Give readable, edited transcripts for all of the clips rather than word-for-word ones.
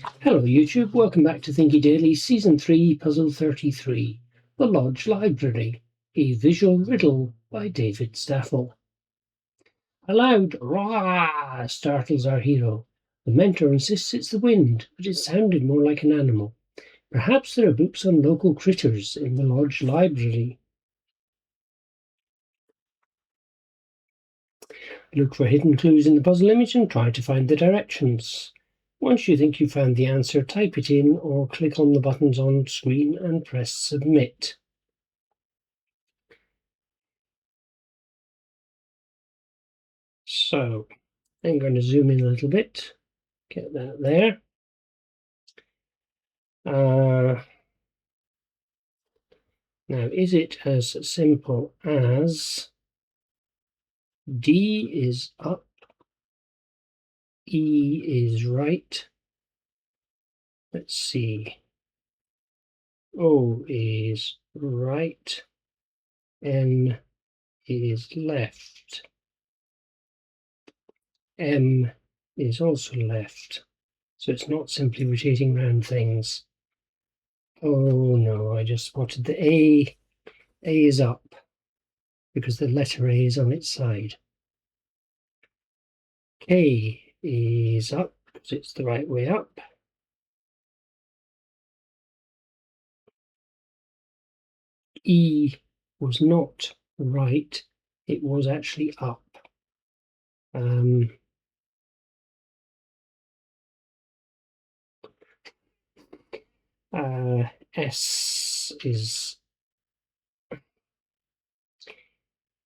Hello YouTube, welcome back to Thinky Dailies, Season 3, Puzzle 33, The Lodge Library, a visual riddle by David Staffell. A loud "Rah!" startles our hero. The mentor insists it's the wind, but it sounded more like an animal. Perhaps there are books on local critters in the Lodge Library. Look for hidden clues in the puzzle image and try to find the directions. Once you think you've found the answer, type it in or click on the buttons on screen and press submit. So I'm going to zoom in a little bit, get that there. Now, is it as simple as D is up, E is right, let's see, O is right, N is left, M is also left, so it's not simply rotating around things. Oh no, I just spotted the A. A is up because the letter A is on its side. K is up because it's the right way up. E was not right, it was actually up.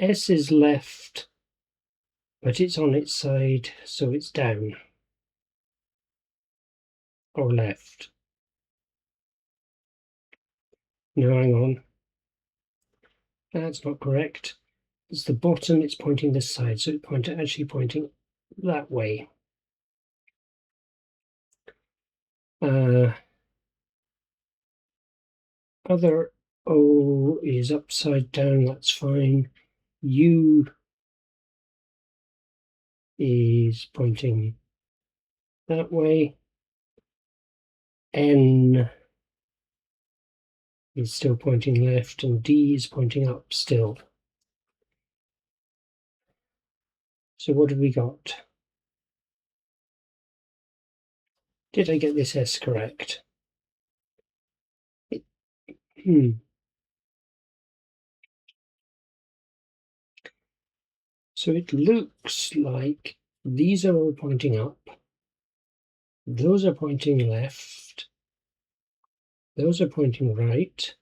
S is left, but it's on its side, so it's down or left. No, hang on. That's not correct. It's the bottom, it's pointing this side, so it's actually pointing that way. Other O is upside down, that's fine. U is pointing that way. N is still pointing left, and D is pointing up still. So what have we got? Did I get this S correct? So it looks like these are all pointing up, those are pointing left, those are pointing right,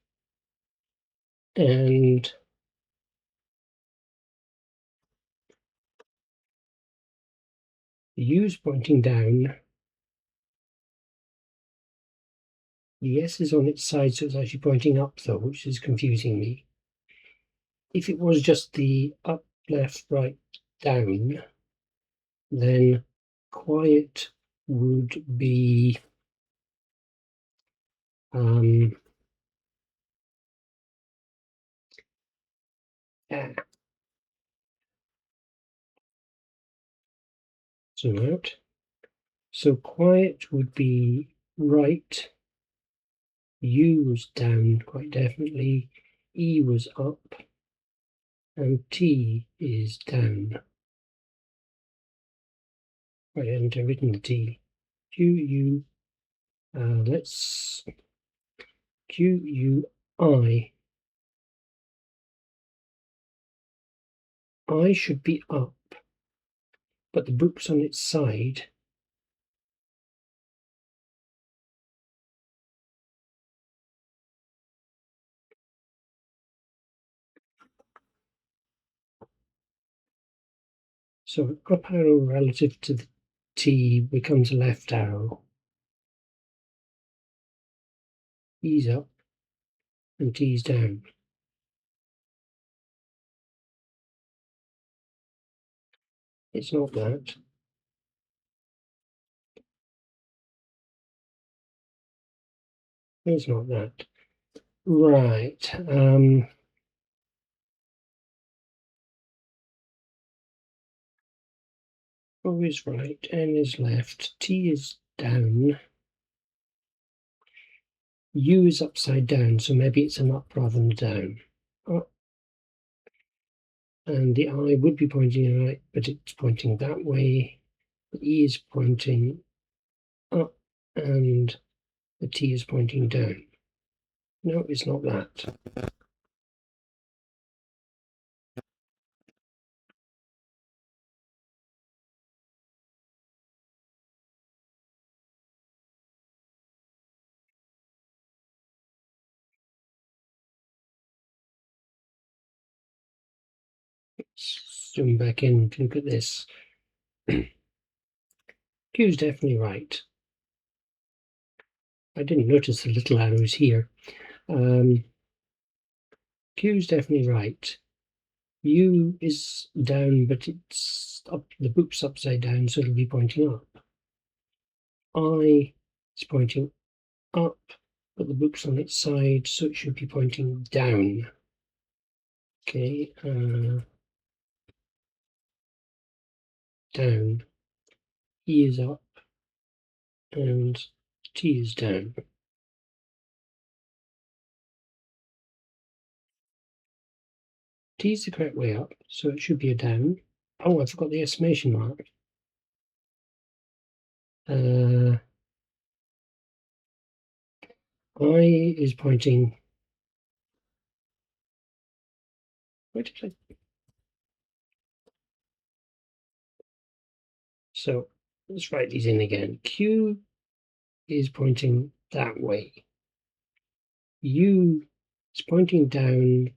and the U is pointing down. The S is on its side, so it's actually pointing up though, which is confusing me. If it was just the up, left, right, down, then quiet would be zoom out. So quiet would be right, U was down quite definitely, E was up, and T is down. I haven't written the T. Let's QUI. I should be up, but the book's on its side. So up arrow relative to the T becomes a left arrow. E's up and T's down. It's not that. It's not that. Right. O is right, N is left, T is down. U is upside down, so maybe it's an up rather than down. Up. And the I would be pointing right, but it's pointing that way. The E is pointing up, and the T is pointing down. No, it's not that. Let's zoom back in to look at this. Q is definitely right. I didn't notice the little arrows here. Q is definitely right. U is down, but it's up. The book's upside down, so it'll be pointing up. I is pointing up, but the book's on its side, so it should be pointing down. Okay, down. E is up, and T is down. T is the correct way up, so it should be a down. Oh, I forgot the exclamation mark. I is pointing. Where did I? So let's write these in again. Q is pointing that way. U is pointing down,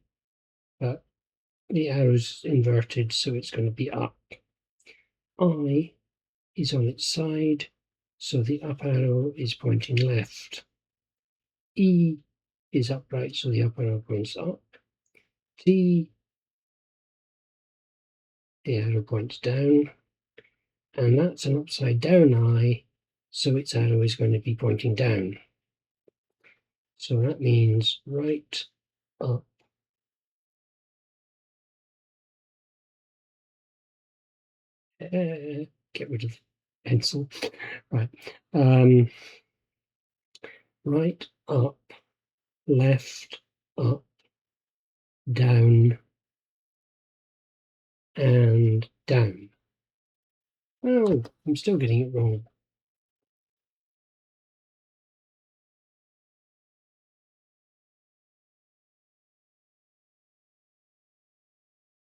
but the arrow's inverted, so it's going to be up. I is on its side, so the up arrow is pointing left. E is upright, so the up arrow points up. T, the arrow points down, and that's an upside down I, so its arrow is going to be pointing down. So that means right, up. Get rid of pencil. Right. Right, up, left, up, down, and down. Oh, I'm still getting it wrong.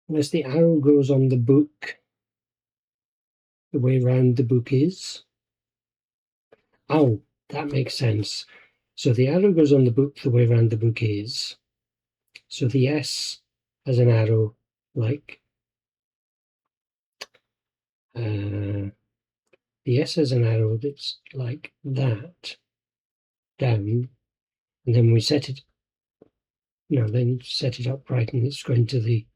Unless the arrow goes on the book, the way round the book is. Oh, that makes sense. So the arrow goes on the book the way round the book is. So the S has an arrow like the S has an arrow that's like that down, and then we set it. No, then set it upright, and it's going to the.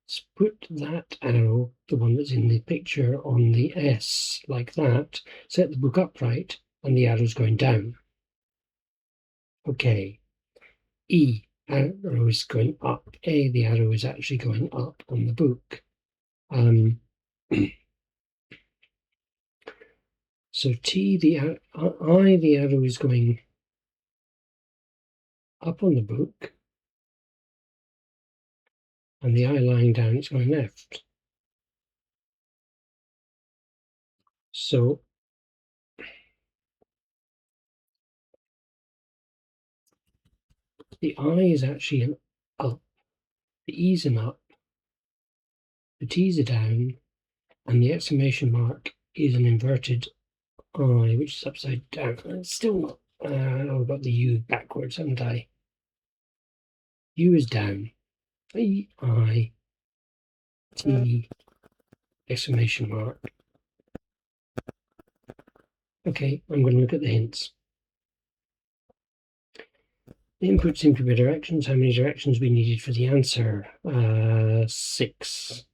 Let's put that arrow, the one that's in the picture, on the S like that. Set the book upright, and the arrow's going down. Okay. E, arrow is going up. A, the arrow is actually going up on the book. So T, the I, the arrow is going up on the book, and the I lying down, it's going left. So the I is actually an up, the E's an up, the T's a down, and the exclamation mark is an inverted I, which is upside down. It's still not. I've got the U backwards, haven't I? U is down. E, I, T, exclamation mark. Okay, I'm going to look at the hints. The input seemed to be directions. How many directions we needed for the answer? 6.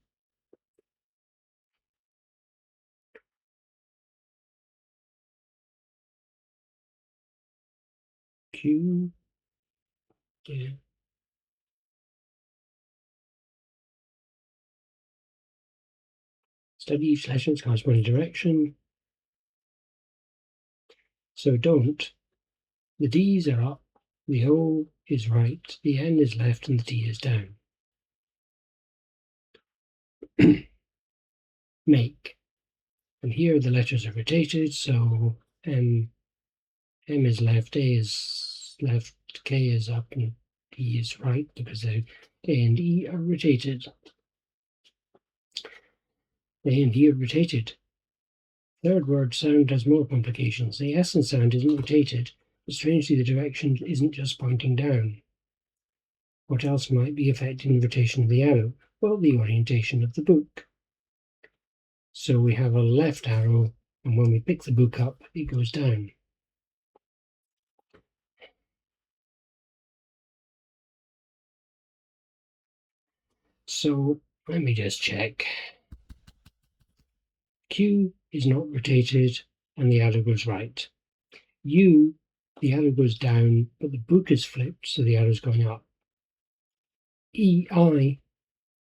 Q. Yeah. Study each letter in its corresponding direction. So don't. The D's are up, the O is right, the N is left, and the D is down. Make. And here the letters are rotated, so M is left, A is left, K is up, and D is right, because A and E are rotated. A and E are rotated. Third word sound has more complications. The S in sound isn't rotated, but strangely the direction isn't just pointing down. What else might be affecting the rotation of the arrow? Well, the orientation of the book. So we have a left arrow, and when we pick the book up, it goes down. So let me just check. Q is not rotated, and the arrow goes right. U, the arrow goes down, but the book is flipped, so the arrow's going up. E, I,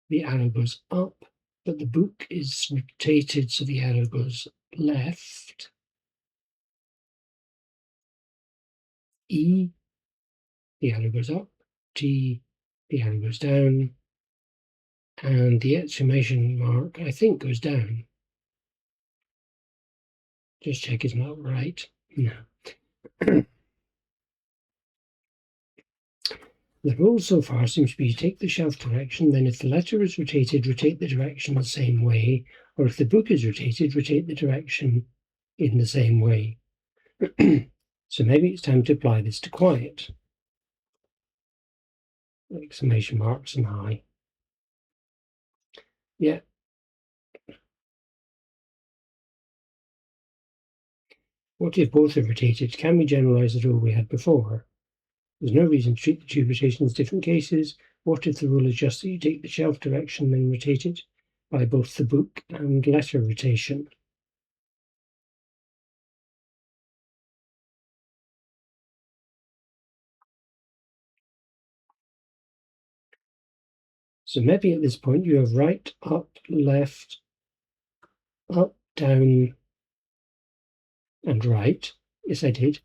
the arrow goes up, but the book is rotated, so the arrow goes left. E, the arrow goes up. T, the arrow goes down. And the exclamation mark, I think, goes down. Just check it's not right. No. The rule so far seems to be to take the shelf direction, then if the letter is rotated, rotate the direction the same way, or if the book is rotated, rotate the direction in the same way. So maybe it's time to apply this to quiet. Exclamation marks and I. Yeah. What if both are rotated? Can we generalize the rule we had before? There's no reason to treat the two rotations as different cases. What if the rule is just that you take the shelf direction then rotate it by both the book and letter rotation? So maybe at this point you have right, up, left, up, down, and right. Yes, I did.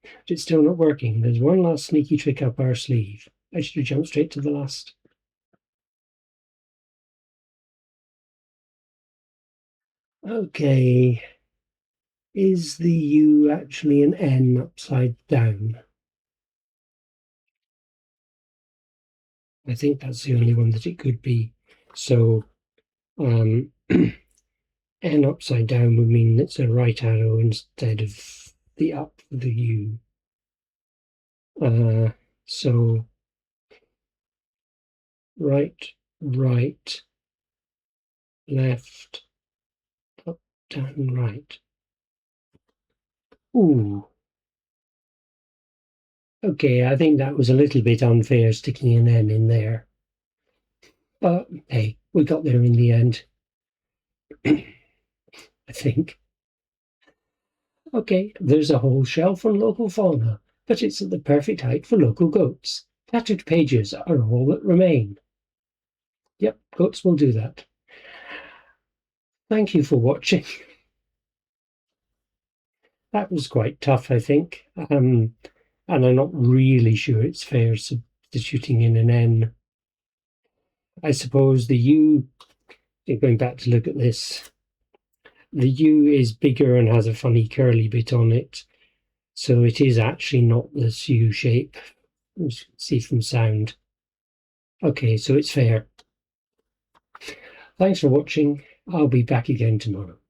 But it's still not working. There's one last sneaky trick up our sleeve. I should have jumped straight to the last. Okay. Is the U actually an N upside down? I think that's the only one that it could be. So N upside down would mean it's a right arrow instead of the up for the U. So right, right, left, up, down, right. Ooh. Okay, I think that was a little bit unfair sticking an N in there. But hey, we got there in the end. I think. Okay, there's a whole shelf on local fauna, but it's at the perfect height for local goats. Tattered pages are all that remain. Yep, goats will do that. Thank you for watching. That was quite tough, I think. And I'm not really sure it's fair substituting in an N. I suppose the U, going back to look at this, the U is bigger and has a funny curly bit on it. So it is actually not this U shape, as you can see from sound. Okay, so it's fair. Thanks for watching. I'll be back again tomorrow.